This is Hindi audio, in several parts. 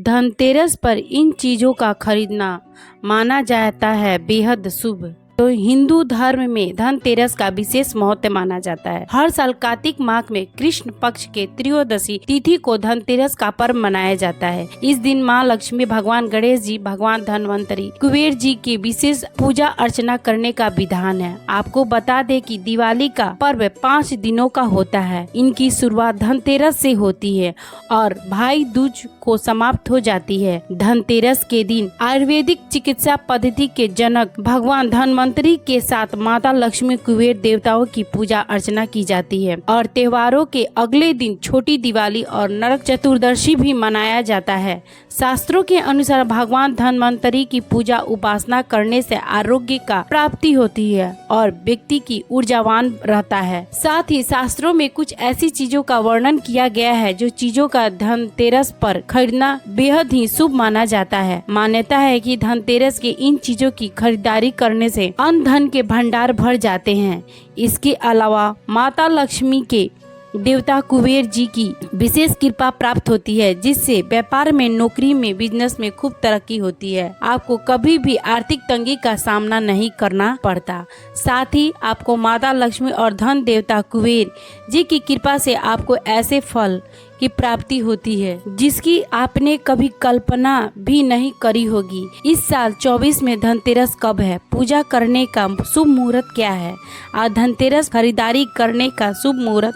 धनतेरस पर इन चीजों का खरीदना माना जाता है बेहद शुभ। तो हिंदू धर्म में धनतेरस का विशेष महत्व माना जाता है। हर साल कार्तिक माह में कृष्ण पक्ष के त्रयोदशी तिथि को धनतेरस का पर्व मनाया जाता है। इस दिन माँ लक्ष्मी, भगवान गणेश जी, भगवान धनवंतरी, कुबेर जी की विशेष पूजा अर्चना करने का विधान है। आपको बता दें कि दिवाली का पर्व 5 दिनों का होता है। इनकी शुरुआत धनतेरस से होती है और भाई दूज को समाप्त हो जाती है। धनतेरस के दिन आयुर्वेदिक चिकित्सा पद्धति के जनक भगवान धनवंतरी के साथ माता लक्ष्मी, कुबेर देवताओं की पूजा अर्चना की जाती है और त्योहारों के अगले दिन छोटी दिवाली और नरक चतुर्दशी भी मनाया जाता है। शास्त्रों के अनुसार भगवान धनवंतरी की पूजा उपासना करने से आरोग्य का प्राप्ति होती है और व्यक्ति की ऊर्जावान रहता है। साथ ही शास्त्रों में कुछ ऐसी चीजों का वर्णन किया गया है जो चीजों का धनतेरस पर खरीदना बेहद ही शुभ माना जाता है। मान्यता है कि धनतेरस के इन चीजों की खरीदारी करने से अन्न धन के भंडार भर जाते हैं। इसके अलावा माता लक्ष्मी के देवता कुबेर जी की विशेष कृपा प्राप्त होती है, जिससे व्यापार में, नौकरी में, बिजनेस में खूब तरक्की होती है। आपको कभी भी आर्थिक तंगी का सामना नहीं करना पड़ता। साथ ही आपको माता लक्ष्मी और धन देवता कुबेर जी की कृपा से आपको ऐसे फल की प्राप्ति होती है जिसकी आपने कभी कल्पना भी नहीं करी होगी। इस साल 24 में धनतेरस कब है? पूजा करने का शुभ मुहूर्त क्या है? आज धनतेरस खरीदारी करने का शुभ मुहूर्त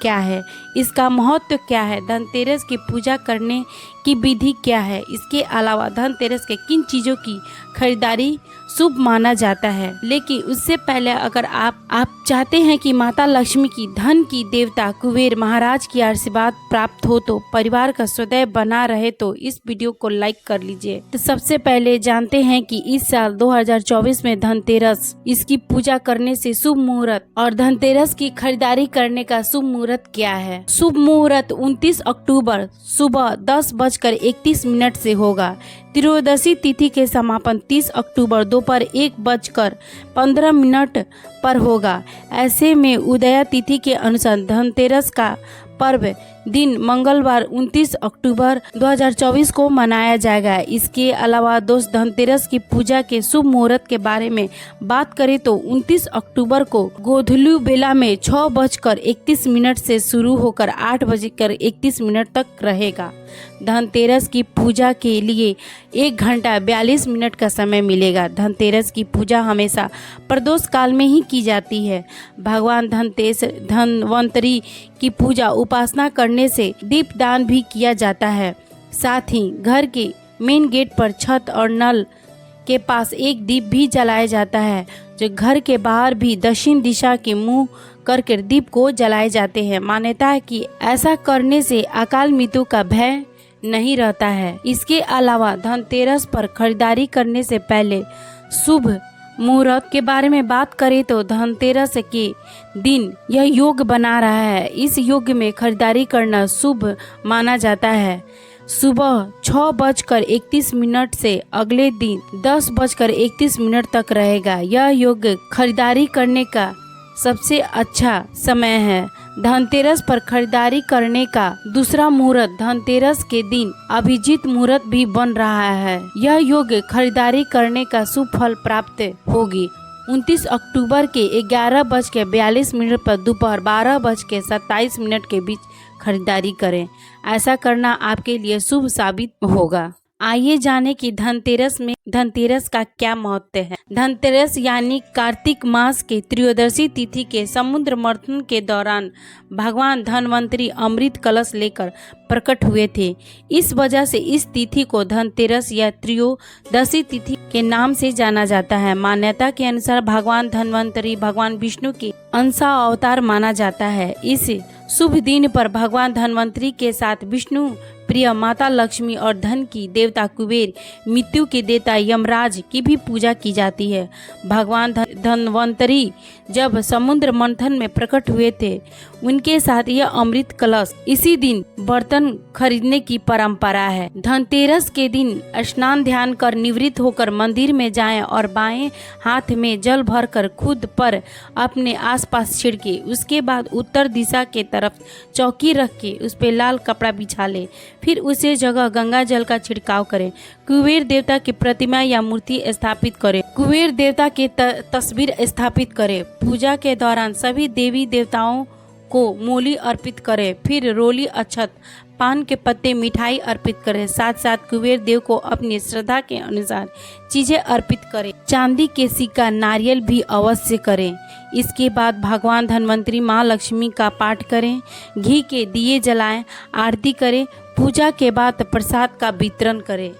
क्या है? इसका महत्व क्या है? धनतेरस की पूजा करने की विधि क्या है? इसके अलावा धनतेरस के किन चीजों की खरीदारी शुभ माना जाता है? लेकिन उससे पहले अगर आप चाहते हैं कि माता लक्ष्मी की, धन की देवता कुबेर महाराज की आशीर्वाद प्राप्त हो, तो परिवार का सदैव बना रहे, तो इस वीडियो को लाइक कर लीजिए। तो सबसे पहले जानते हैं कि इस साल 2024 में धनतेरस, इसकी पूजा करने से शुभ मुहूर्त और धनतेरस की खरीदारी करने का शुभ मुहूर्त क्या है। शुभ मुहूर्त 29 अक्टूबर सुबह 10:31 से होगा। त्रयोदशी तिथि के समापन 30 अक्टूबर दोपहर 1:15 पर होगा। ऐसे में उदया तिथि के अनुसार धनतेरस का पर्व दिन मंगलवार 29 अक्टूबर 2024 को मनाया जाएगा। इसके अलावा दोस्त धनतेरस की पूजा के शुभ मुहूर्त के बारे में बात करें तो 29 अक्टूबर को गोधूली बेला में 6:31 से शुरू होकर 8:31 तक रहेगा। धनतेरस की पूजा के लिए 1 घंटा 42 मिनट का समय मिलेगा। धनतेरस की पूजा हमेशा प्रदोष काल में ही की जाती है। भगवान धनवंतरी की पूजा उपासना करने से दीपदान भी किया जाता है। साथ ही घर के मेन गेट पर, छत और नल के पास एक दीप भी जलाया जाता है, जो घर के बाहर भी दक्षिण दिशा के मुंह करके दीप को जलाए जाते हैं। मान्यता है कि ऐसा करने से अकाल मृत्यु का भय नहीं रहता है। इसके अलावा धनतेरस पर खरीदारी करने से पहले शुभ मुहूर्त के बारे में बात करें तो धनतेरस के दिन यह योग बना रहा है। इस योग में खरीदारी करना शुभ माना जाता है। सुबह 6:31 से अगले दिन 10:31 तक रहेगा। यह योग खरीदारी करने का सबसे अच्छा समय है। धनतेरस पर खरीदारी करने का दूसरा मुहूर्त धनतेरस के दिन अभिजीत मुहूर्त भी बन रहा है। यह योग खरीदारी करने का शुभ फल प्राप्त होगी। 29 अक्टूबर के 11:42 पर दोपहर 12:27 के बीच खरीदारी करें। ऐसा करना आपके लिए शुभ साबित होगा। आइए जाने कि धनतेरस में धनतेरस का क्या महत्व है। धनतेरस यानी कार्तिक मास के त्रयोदशी तिथि के समुद्र मंथन के दौरान भगवान धनवंतरी अमृत कलश लेकर प्रकट हुए थे। इस वजह से इस तिथि को धनतेरस या त्रयोदशी तिथि के नाम से जाना जाता है। मान्यता के अनुसार भगवान धनवंतरी भगवान विष्णु के अंशा अवतार माना जाता है। इस शुभ दिन पर भगवान धनवंतरी के साथ विष्णु प्रिय माता लक्ष्मी और धन की देवता कुबेर, मृत्यु के देवता यमराज की भी पूजा की जाती है। भगवान धनवंतरी जब समुद्र मंथन में प्रकट हुए थे, उनके साथ यह अमृत कलश। इसी दिन बर्तन खरीदने की परंपरा है। धनतेरस के दिन स्नान ध्यान कर निवृत्त होकर मंदिर में जाएं और बाएं हाथ में जल भरकर खुद पर अपने आसपास छिड़के। उसके बाद उत्तर दिशा के तरफ चौकी रख के उस पे लाल कपड़ा बिछा ले। फिर उसे जगह गंगा जल का छिड़काव करें। कुबेर देवता की प्रतिमा या मूर्ति स्थापित करें। कुबेर देवता की तस्वीर स्थापित करें। पूजा के दौरान सभी देवी देवताओं को मूली अर्पित करें। फिर रोली, अक्षत, पान के पत्ते, मिठाई अर्पित करें। साथ साथ कुबेर देव को अपनी श्रद्धा के अनुसार चीजें अर्पित करें। चांदी के सिक्का, नारियल भी अवश्य करें। इसके बाद भगवान धन्वंतरी माँ लक्ष्मी का पाठ करें। घी के दिए जलाएं, आरती करें। पूजा के बाद प्रसाद का वितरण करें।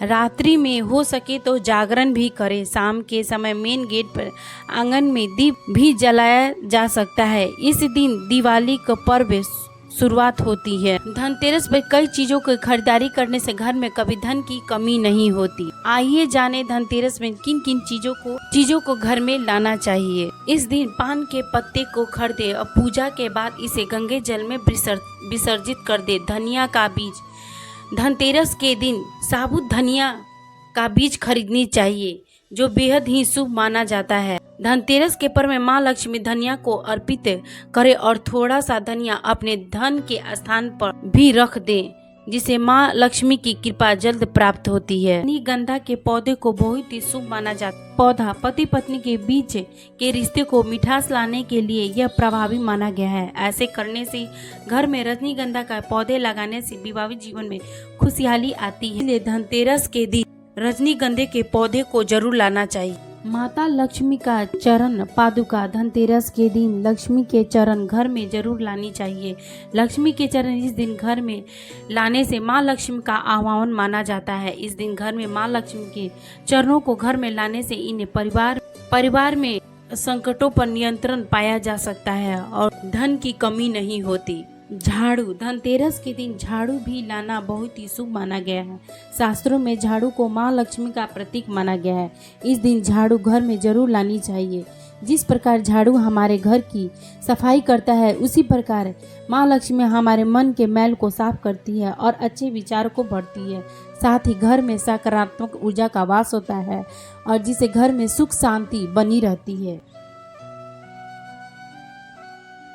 रात्रि में हो सके तो जागरण भी करें। शाम के समय मेन गेट पर आंगन में दीप भी जलाया जा सकता है। इस दिन दिवाली का पर्व शुरुआत होती है। धनतेरस पर कई चीजों की खरीदारी करने से घर में कभी धन की कमी नहीं होती। आइए जाने धनतेरस में किन किन चीजों को घर में लाना चाहिए। इस दिन पान के पत्ते को खरीदे और पूजा के बाद इसे गंगे जल में विसर्जित कर दे। धनिया का बीज, धनतेरस के दिन साबुत धनिया का बीज खरीदनी चाहिए जो बेहद ही शुभ माना जाता है। धनतेरस के पर्व में माँ लक्ष्मी धनिया को अर्पित करें और थोड़ा सा धनिया अपने धन के स्थान पर भी रख दें, जिसे माँ लक्ष्मी की कृपा जल्द प्राप्त होती है। रजनीगंधा के पौधे को बहुत ही शुभ माना जाता है। पौधा पति पत्नी के बीच के रिश्ते को मिठास लाने के लिए यह प्रभावी माना गया है। ऐसे करने से घर में रजनीगंधा का पौधे लगाने से वैवाहिक जीवन में खुशहाली आती है। इसलिए धनतेरस के दिन रजनीगंधे के पौधे को जरूर लाना चाहिए। माता लक्ष्मी का चरण पादुका, धनतेरस के दिन लक्ष्मी के चरण घर में जरूर लानी चाहिए। लक्ष्मी के चरण इस दिन घर में लाने से माँ लक्ष्मी का आह्वान माना जाता है। इस दिन घर में माँ लक्ष्मी के चरणों को घर में लाने से इन्हें परिवार में संकटों पर नियंत्रण पाया जा सकता है और धन की कमी नहीं होती। झाड़ू, धनतेरस के दिन झाड़ू भी लाना बहुत ही शुभ माना गया है। शास्त्रों में झाड़ू को माँ लक्ष्मी का प्रतीक माना गया है। इस दिन झाड़ू घर में जरूर लानी चाहिए। जिस प्रकार झाड़ू हमारे घर की सफाई करता है, उसी प्रकार माँ लक्ष्मी हमारे मन के मैल को साफ करती है और अच्छे विचार को भरती है। साथ ही घर में सकारात्मक ऊर्जा का वास होता है और जिससे घर में सुख शांति बनी रहती है।